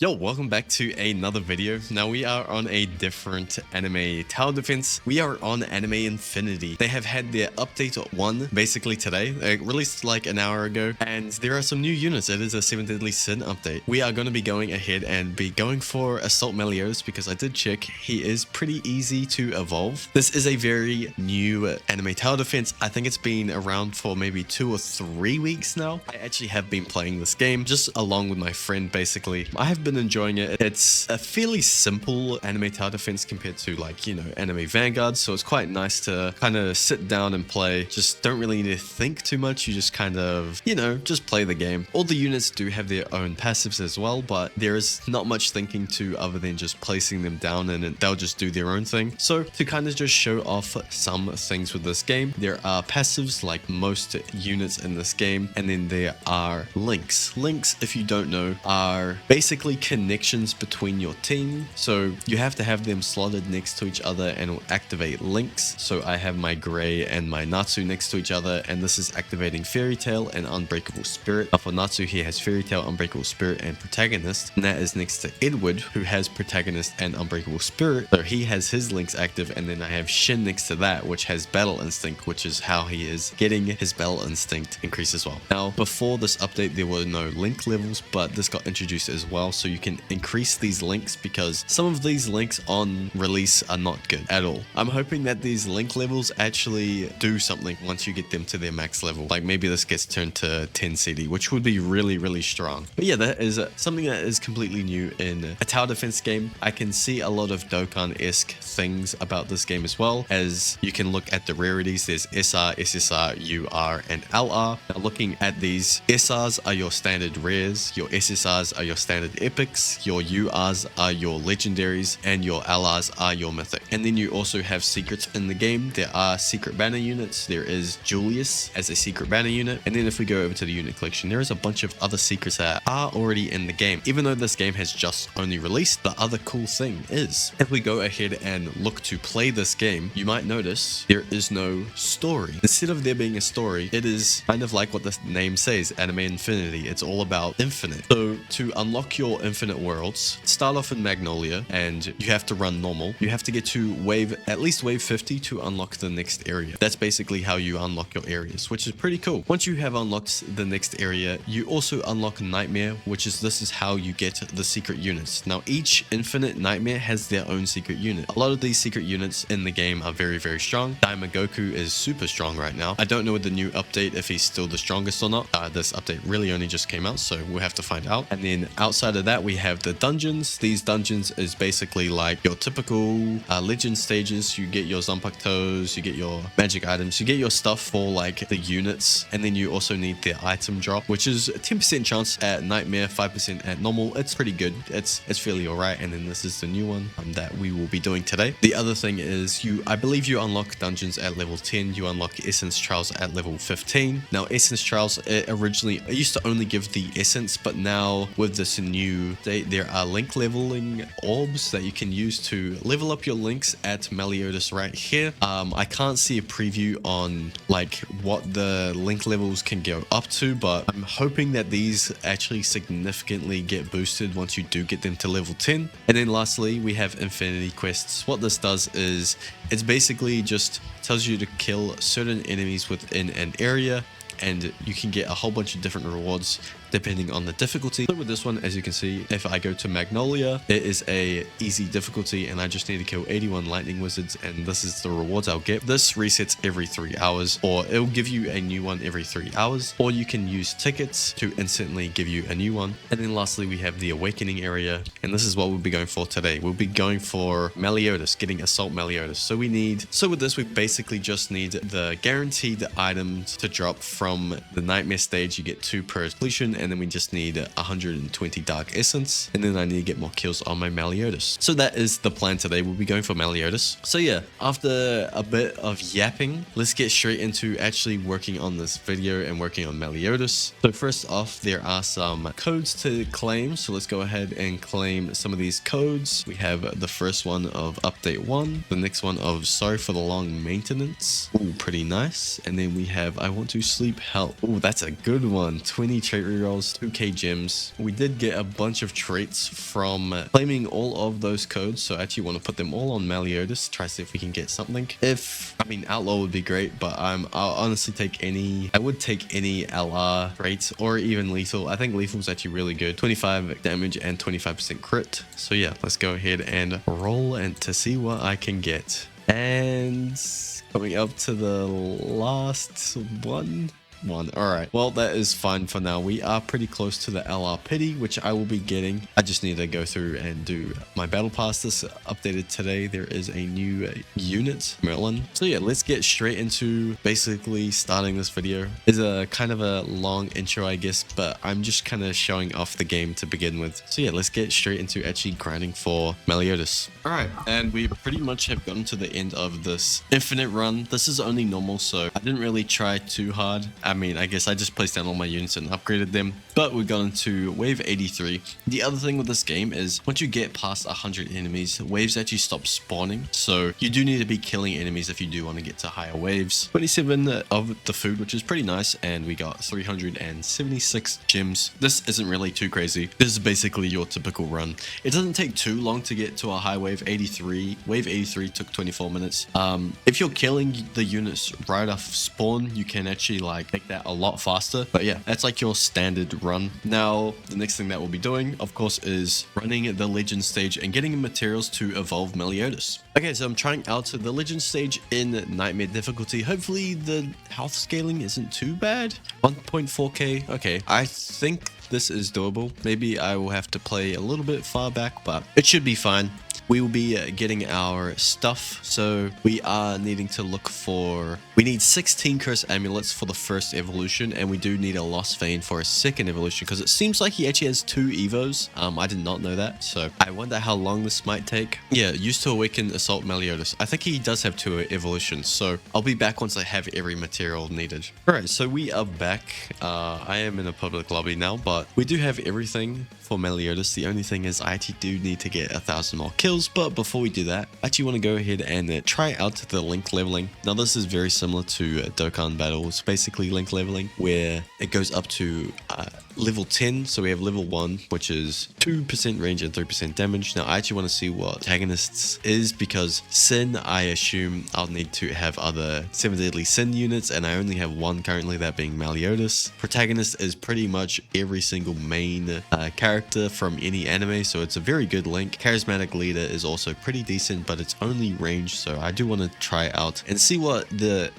Yo, welcome back to another video. Now we are on a different anime tower defense. We are on Anime Infinity. They have had their update 1 basically today. It released like an hour ago, and there are some new units. It is a 7 Deadly Sin update. We are going to be going ahead and be going for Assault Meliodas because I did check. He is pretty easy to evolve. This is a very new anime tower defense. I think it's been around for maybe 2 or 3 weeks now. I actually have been playing this game just along with my friend basically. I have been enjoying it. It's a fairly simple anime tower defense compared to anime Vanguard, so it's quite nice to kind of sit down and play. Just don't really need to think too much. You just kind of just play the game. All the units do have their own passives as well, but there is not much thinking to other than just placing them down and they'll just do their own thing. So to kind of just show off some things with this game, there are passives like most units in this game, and then there are links. Links, if you don't know, are basically connections between your team. So you have to have them slotted next to each other and it will activate links. So I have my Gray and my Natsu next to each other, and this is activating Fairy Tail and Unbreakable Spirit. For Natsu, he has Fairy Tail, Unbreakable Spirit, and Protagonist, and that is next to Edward, who has Protagonist and Unbreakable Spirit. So he has his links active, and then I have Shin next to that, which has Battle Instinct, which is how he is getting his Battle Instinct increase as well. Now, before this update, there were no link levels, but this got introduced as well, so you can increase these links because some of these links on release are not good at all. I'm hoping that these link levels actually do something once you get them to their max level. Like maybe this gets turned to 10 CD, which would be really strong. But yeah, that is something that is completely new in a tower defense game. I can see a lot of Dokkan-esque things about this game as well. As you can look at the rarities, there's SR, SSR, UR, and LR. Now looking at these, SRs are your standard rares, your SSRs are your standard epics, your URs are your legendaries, and your LRs are your mythic. And then you also have secrets in the game. There are secret banner units. There is Julius as a secret banner unit. And then if we go over to the unit collection, there is a bunch of other secrets that are already in the game. Even though this game has just only released, the other cool thing is, if we go ahead and look to play this game, you might notice there is no story. Instead of there being a story, it is kind of like what the name says, Anime Infinity. It's all about infinite. So to unlock your infinite worlds, start off in Magnolia and you have to run normal. You have to get to at least wave 50 to unlock the next area. That's basically how you unlock your areas, which is pretty cool. Once you have unlocked the next area, you also unlock Nightmare, this is how you get the secret units. Now each infinite nightmare has their own secret unit. A lot of these secret units in the game are very strong. Goku is super strong right now. I don't know with the new update if he's still the strongest or not. This update really only just came out, so we'll have to find out. And then outside of that, we have the dungeons. These dungeons is basically like your typical legend stages. You get your Zanpakutos, you get your magic items, you get your stuff for like the units, and then you also need their item drop, which is a 10% chance at Nightmare, 5% at normal. It's pretty good. It's fairly alright. And then this is the new one that we will be doing today. The other thing is I believe you unlock dungeons at level 10. You unlock Essence Trials at level 15. Now Essence Trials, it used to only give the essence, but now with this new update, there are link leveling orbs that you can use to level up your links at Meliodas right here. I can't see a preview on like what the link levels can go up to, but I'm hoping that these actually significantly get boosted once you do get them to level 10. And then lastly, we have Infinity Quests. What this does is it's basically just tells you to kill certain enemies within an area, and you can get a whole bunch of different rewards depending on the difficulty. So with this one, as you can see, if I go to Magnolia, it is a easy difficulty and I just need to kill 81 lightning wizards, and this is the rewards I'll get. This resets every 3 hours, or it'll give you a new one every 3 hours, or you can use tickets to instantly give you a new one. And then lastly, we have the awakening area, and this is what we'll be going for today. We'll be going for Meliodas, getting Assault Meliodas. So with this, we basically just need the guaranteed items to drop from the Nightmare stage. You get 2 per completion, and then we just need 120 Dark Essence, and then I need to get more kills on my Meliodas. So that is the plan today. We'll be going for Meliodas. So yeah, after a bit of yapping, let's get straight into actually working on this video and working on Meliodas. So first off, there are some codes to claim. So let's go ahead and claim some of these codes. We have the first one of update 1, the next one of sorry for the long maintenance. Ooh, pretty nice. And then we have I want to sleep help. Ooh, that's a good one. 20 trait reroll rerolls, 2k gems. We did get a bunch of traits from claiming all of those codes, so I actually want to put them all on Meliodas, try to see if we can get something. I mean, Outlaw would be great, but I'll honestly take any, I would take any LR traits or even Lethal. I think Lethal is actually really good. 25 damage and 25% crit. So yeah, let's go ahead and roll and to see what I can get. And coming up to the last one. All right, well, that is fine for now. We are pretty close to the LR pity, which I will be getting. I just need to go through and do my battle pass. This updated today. There is a new unit, Merlin. So yeah, let's get straight into basically starting this video. It's a kind of a long intro, I guess, but I'm just kind of showing off the game to begin with. So yeah, let's get straight into actually grinding for Meliodas. All right, and we pretty much have gotten to the end of this infinite run. This is only normal, so I didn't really try too hard. I mean, I guess I just placed down all my units and upgraded them, but we got into wave 83. The other thing with this game is once you get past 100 enemies, waves actually stop spawning. So you do need to be killing enemies if you do want to get to higher waves. 27 of the food, which is pretty nice. And we got 376 gems. This isn't really too crazy. This is basically your typical run. It doesn't take too long to get to a high wave 83. Wave 83 took 24 minutes. If you're killing the units right off spawn, you can actually like make that a lot faster. But yeah, that's like your standard run. Now, the next thing that we'll be doing, of course, is running the legend stage and getting materials to evolve Meliodas. Okay, so I'm trying out the legend stage in nightmare difficulty. Hopefully the health scaling isn't too bad. 1.4k. Okay, I think this is doable. Maybe I will have to play a little bit far back, but it should be fine. We will be getting our stuff, so we are needing to look for, we need 16 curse amulets for the first evolution, and we do need a lost vein for a second evolution, because it seems like he actually has 2 evos. I did not know that, so I wonder how long this might take. Yeah, used to awaken assault Meliodas. I think he does have 2 evolutions, so I'll be back once I have every material needed. All right, so we are back. I am in a public lobby now, but we do have everything for Meliodas. The only thing is I actually do need to get 1,000 more kills. But before we do that, I actually want to go ahead and try out the link leveling. Now, this is very similar to Dokkan battles, basically link leveling, where it goes up to level 10. So we have level 1, which is 2% range and 3% damage. Now, I actually want to see what antagonists is, because Sin, I assume I'll need to have other 7 deadly Sin units, and I only have 1 currently, that being Meliodas. Protagonist is pretty much every single main character from any anime, so it's a very good link. Charismatic leader is also pretty decent, but it's only range, so I do want to try out and see what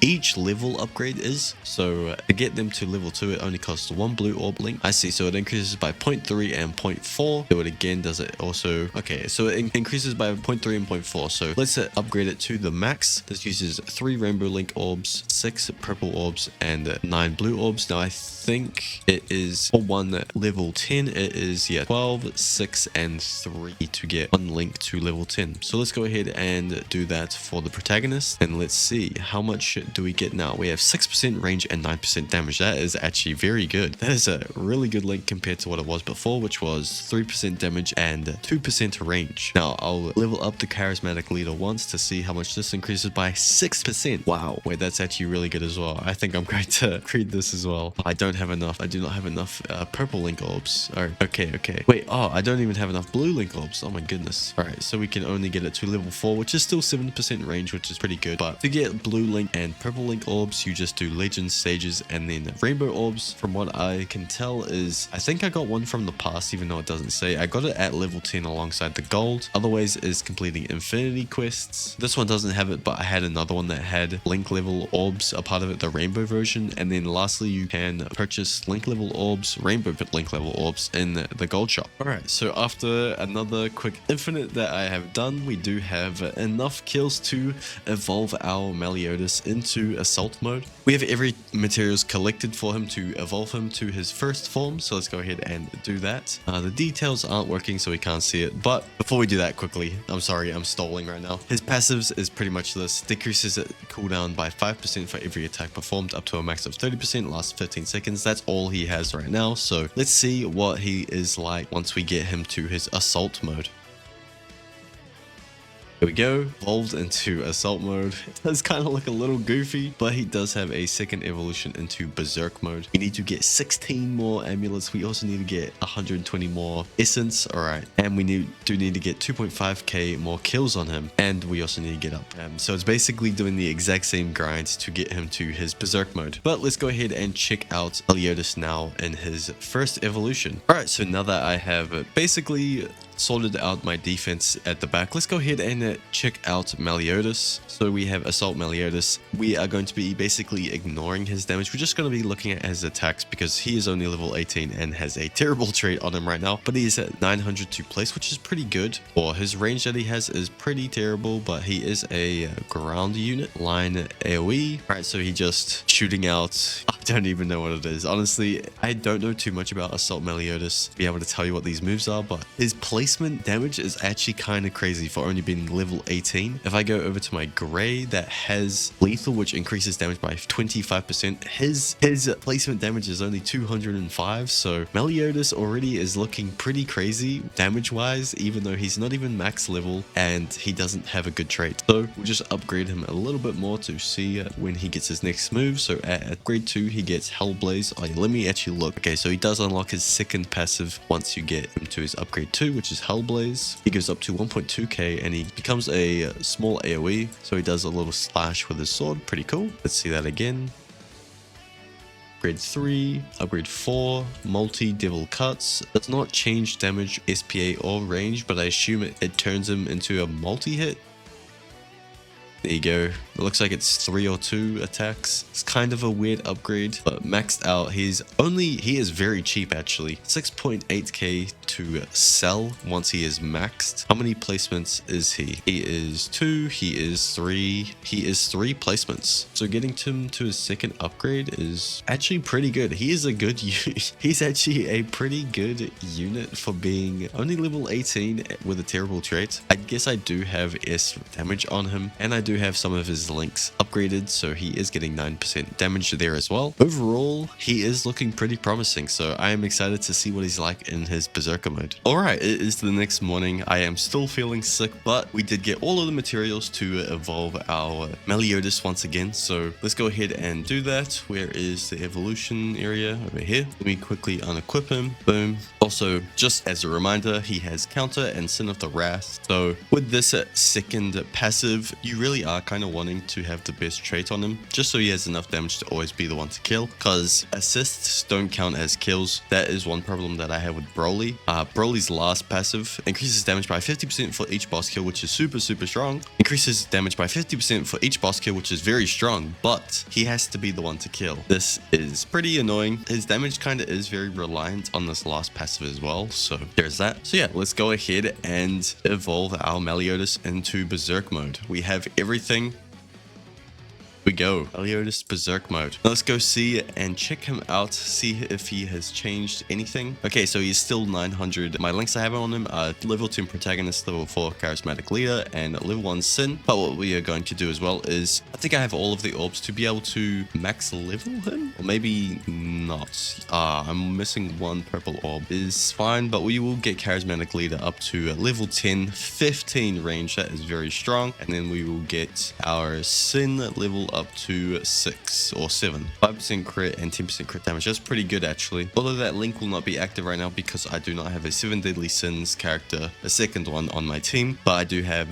each level upgrade is. So to get them to level 2, it only costs 1 blue orb link. I see, so it increases by 0.3 and 0.4. Do it again. Does it also? Okay, so it increases by 0.3 and 0.4. So let's upgrade it to the max. This uses 3 rainbow link orbs, 6 purple orbs, and 9 blue orbs. Now I think it is for 1 level 10. It is 12, 6, and 3 to get 1 link to level 10. So let's go ahead and do that for the protagonist, and let's see how much do we get now. We have 6% range and 9% damage. That is actually very good. That is a really good link compared to what it was before, which was 3% damage and 2% range. Now I'll level up the charismatic leader once to see how much this increases by 6%. Wow, wait, that's actually really good as well. I think I'm going to create this as well. I don't have enough. I do not have enough purple link orbs. Oh, okay. Wait, I don't even have enough blue link orbs. Oh my goodness. All right, so we can only get it to level 4, which is still 7% range, which is pretty good. But to get blue link and purple link orbs, you just do legend stages and then rainbow orbs. From what I can tell is, I think I got one from the past, even though it doesn't say. I got it at level 10 alongside the gold. Otherwise is completing infinity quests. This one doesn't have it, but I had another one that had link level orbs, a part of it, the rainbow version. And then lastly, you can purchase link level orbs, rainbow link level orbs in the gold shop. All right, so after another quick infinite that I have done, we do have enough kills to evolve our Meliodas into assault mode. We have every materials collected for him to evolve him to his first form, so let's go ahead and do that. The details aren't working, so we can't see it, but before we do that quickly, I'm sorry, I'm stalling right now. His passives is pretty much this: decreases cooldown by 5% for every attack performed up to a max of 30%, lasts 15 seconds. That's all he has right now, so let's see what he is like once we get him to his assault mode. There we go, evolved into assault mode. It does kind of look a little goofy, but he does have a second evolution into berserk mode. We need to get 16 more amulets. We also need to get 120 more essence. All right, and we do need to get 2.5k more kills on him, and we also need to get up. So it's basically doing the exact same grind to get him to his berserk mode. But let's go ahead and check out Meliodas now in his first evolution. All right, so now that I have basically sorted out my defense at the back, let's go ahead and check out Meliodas. So we have Assault Meliodas. We are going to be basically ignoring his damage. We're just going to be looking at his attacks because he is only level 18 and has a terrible trait on him right now, but he is at 900 to place, which is pretty good. For his range that he has is pretty terrible, but he is a ground unit, line AoE. All right, so he just shooting out, I don't even know what it is. Honestly, I don't know too much about Assault Meliodas to be able to tell you what these moves are, but his placement damage is actually kind of crazy for only being level 18. If I go over to my gray that has lethal, which increases damage by 25%, his placement damage is only 205. So Meliodas already is looking pretty crazy damage wise, even though he's not even max level and he doesn't have a good trait. So we'll just upgrade him a little bit more to see when he gets his next move. So at upgrade 2 he gets Hellblaze. Oh, yeah, let me actually look. Okay, so he does unlock his second passive once you get him to his upgrade 2, which is Hellblaze. He goes up to 1.2k and he becomes a small AoE, so he does a little slash with his sword. Pretty cool. Let's see that again. Upgrade 3, upgrade 4, multi-devil cuts. Does not change damage, SPA or range, but I assume it turns him into a multi-hit. There you go. It looks like it's 3 or 2 attacks. It's kind of a weird upgrade, but maxed out. He is very cheap actually. 6.8k to sell once he is maxed. How many placements is he? He is 2, he is 3, he is 3 placements. So getting him to his second upgrade is actually pretty good. He is a good he's actually a pretty good unit for being only level 18 with a terrible trait. I guess I do have S damage on him, and I do have some of his links upgraded, so he is getting 9% damage there as well. Overall, he is looking pretty promising, so I am excited to see what he's like in his berserker mode. Alright, it is the next morning. I am still feeling sick, but we did get all of the materials to evolve our Meliodas once again, so let's go ahead and do that. Where is the evolution area? Over here. Let me quickly unequip him. Boom. Also, just as a reminder, he has counter and Sin of the Wrath, so with this second passive, you really are kind of wanting to have the best trait on him, just so he has enough damage to always be the one to kill, because assists don't count as kills. That is one problem that I have with Broly. Broly's last passive increases damage by 50% for each boss kill, which is super strong. Increases damage by 50% for each boss kill, which is very strong, but he has to be the one to kill. This is pretty annoying. His damage kind of is very reliant on this last passive as well, so there's that. So yeah, let's go ahead and evolve our Meliodas into berserk mode. We have everything. We go. Meliodas berserk mode. Now let's go see and check him out, see if he has changed anything. Okay, so he's still 900. My links I have on him are level 10 protagonist, level 4 charismatic leader, and level 1 sin. But what we are going to do as well is, I think I have all of the orbs to be able to max level him, or maybe not. I'm missing one purple orb. Is fine, but we will get charismatic leader up to level 10, 15 range. That is very strong. And then we will get our sin level up to 6 or 7, 5% crit and 10% crit damage. That's pretty good actually, although that link will not be active right now because I do not have a 7 deadly sins character, a second one on my team, but I do have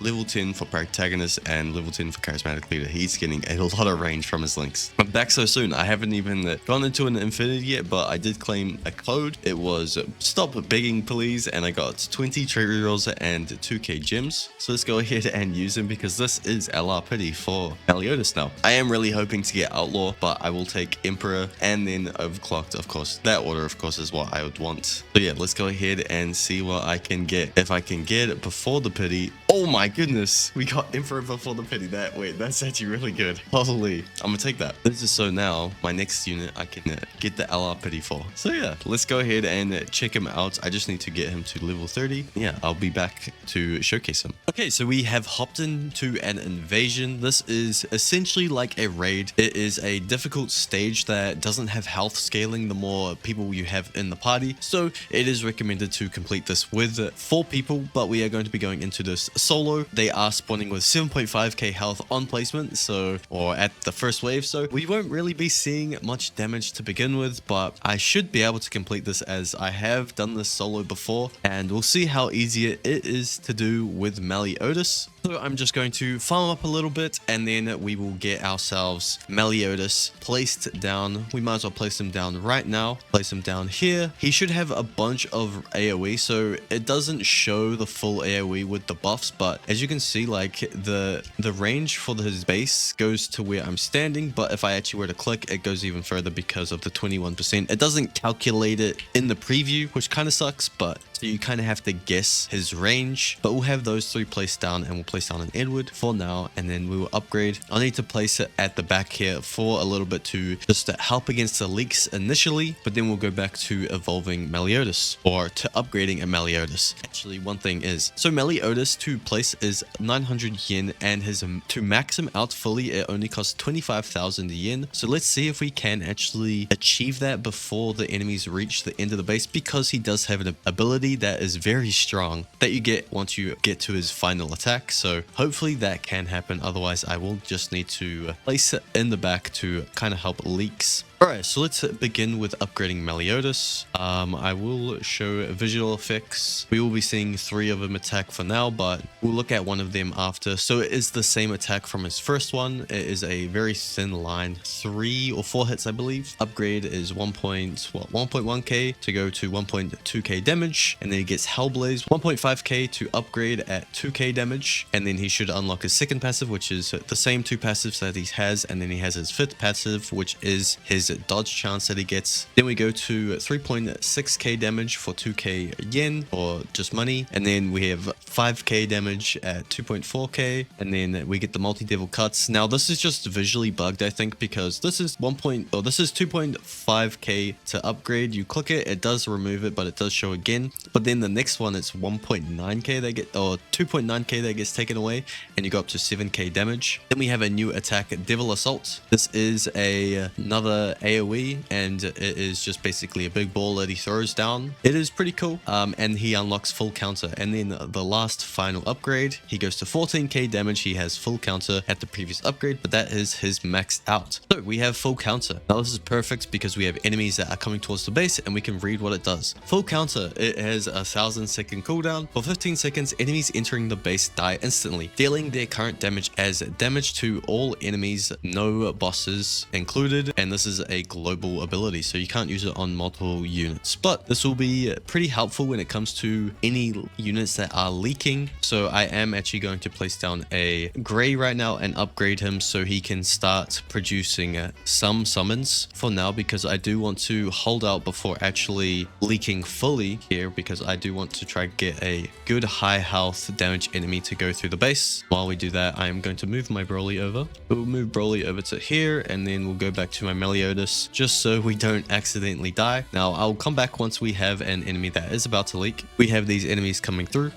level 10 for protagonist and level 10 for charismatic leader. He's getting a lot of range from his links. I'm back so soon. I haven't even gone into an infinity yet, but I did claim a code. It was stop begging please, and I got 20 trait rerolls and 2k gems. So let's go ahead and use them because this is LR pity for Meliodas now. I am really hoping to get Outlaw, but I will take Emperor and then Overclocked, of course. That order, of course, is what I would want. So yeah, let's go ahead and see what I can get. If I can get it before the pity. Oh my goodness, we got Emperor before the pity. That's actually really good. Holy, I'm gonna take that. This is so now, my next unit I can get the LR pity for. So yeah, let's go ahead and check him out. I just need to get him to level 30. Yeah, I'll be back to showcase him. Okay, so we have hopped into an invasion. This is essentially like a raid. It is a difficult stage that doesn't have health scaling the more people you have in the party, so it is recommended to complete this with 4 people, but we are going to be going into this solo, they are spawning with 7.5k health on placement, so, or at the first wave, so we won't really be seeing much damage to begin with, but I should be able to complete this as I have done this solo before, and we'll see how easy it is to do with Meliodas. So I'm just going to farm up a little bit, and then we will get ourselves Meliodas placed down. We might as well place him down right now. Place him down here. He should have a bunch of AoE, so it doesn't show the full AoE with the buffs, but as you can see, like the range for his base goes to where I'm standing, but if I actually were to click, it goes even further because of the 21%. It doesn't calculate it in the preview, which kind of sucks, but so you kind of have to guess his range. But we'll have those three placed down, and we'll place down an Edward for now, and then we will upgrade. I'll need to place it at the back here for a little bit to just to help against the leaks initially, but then we'll go back to evolving Meliodas, or to upgrading a Meliodas. Actually, one thing is, so Meliodas to place is 900 yen, and his to max him out fully, it only costs 25,000 yen. So let's see if we can actually achieve that before the enemies reach the end of the base, because he does have an ability that is very strong that you get once you get to his final attack. So hopefully that can happen. Otherwise, I will just need to place it in the back to kind of help leaks. Alright, so let's begin with upgrading Meliodas. I will show visual effects. We will be seeing 3 of them attack for now, but we'll look at one of them after. So it is the same attack from his first one. It is a very thin line, 3 or 4 hits, I believe. Upgrade is 1.1k to go to 1.2k damage, and then he gets Hellblaze 1.5k to upgrade at 2k damage, and then he should unlock his second passive, which is the same 2 passives that he has, and then he has his 5th passive, which is his dodge chance that he gets. Then we go to 3.6k damage for 2k yen, or just money, and then we have 5k damage at 2.4k, and then we get the multi-devil cuts. Now this is just visually bugged, I think, because this is 2.5k to upgrade. You click it, it does remove it, but it does show again. But then the next one, it's 1.9k that get, or 2.9k that gets taken away, and you go up to 7k damage. Then we have a new attack, Devil Assault. This is another AoE, and it is just basically a big ball that he throws down. It is pretty cool, and he unlocks full counter. And then the last final upgrade, he goes to 14k damage. He has full counter at the previous upgrade, but that is his maxed out. So we have full counter. Now this is perfect because we have enemies that are coming towards the base, and we can read what it does. Full counter, it has a 1000-second cooldown. For 15 seconds, enemies entering the base die instantly, dealing their current damage as damage to all enemies, no bosses included, and this is a global ability, so you can't use it on multiple units. But this will be pretty helpful when it comes to any units that are leaking. So I am actually going to place down a Gray right now and upgrade him so he can start producing some summons for now, because I do want to hold out before actually leaking fully here, because I do want to try to get a good high health damage enemy to go through the base. While we do that, I am going to move my Broly over. We'll move Broly over to here, and then we'll go back to my Meliodas just so we don't accidentally die. Now I'll come back once we have an enemy that is about to leak. We have these enemies coming through.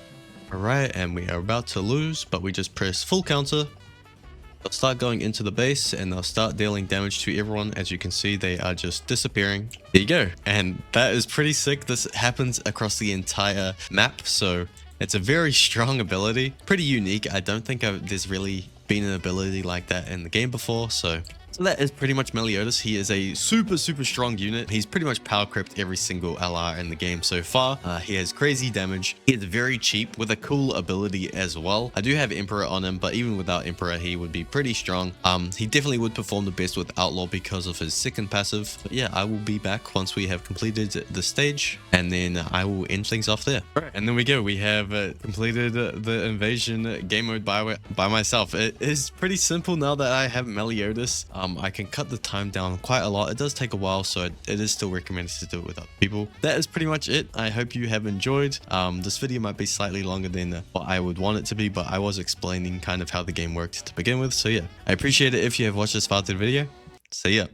Alright, and we are about to lose, but we just press full counter. They'll start going into the base, and they'll start dealing damage to everyone. As you can see, they are just disappearing. There you go. And that is pretty sick. This happens across the entire map, so it's a very strong ability. Pretty unique. I don't think there's really been an ability like that in the game before, so that is pretty much Meliodas. He is a super strong unit. He's pretty much power crept every single LR in the game so far. He has crazy damage. He is very cheap with a cool ability as well. I do have Emperor on him, but even without Emperor, he would be pretty strong. He definitely would perform the best with Outlaw because of his second passive. But yeah, I will be back once we have completed the stage, and then I will end things off there. All right, and then we go. We have completed the invasion game mode by myself. It is pretty simple now that I have Meliodas. I can cut the time down quite a lot. It does take a while, so it is still recommended to do it with other people. That is pretty much it. I hope you have enjoyed. This video might be slightly longer than what I would want it to be, but I was explaining kind of how the game worked to begin with. So yeah, I appreciate it if you have watched this far through the video. See ya.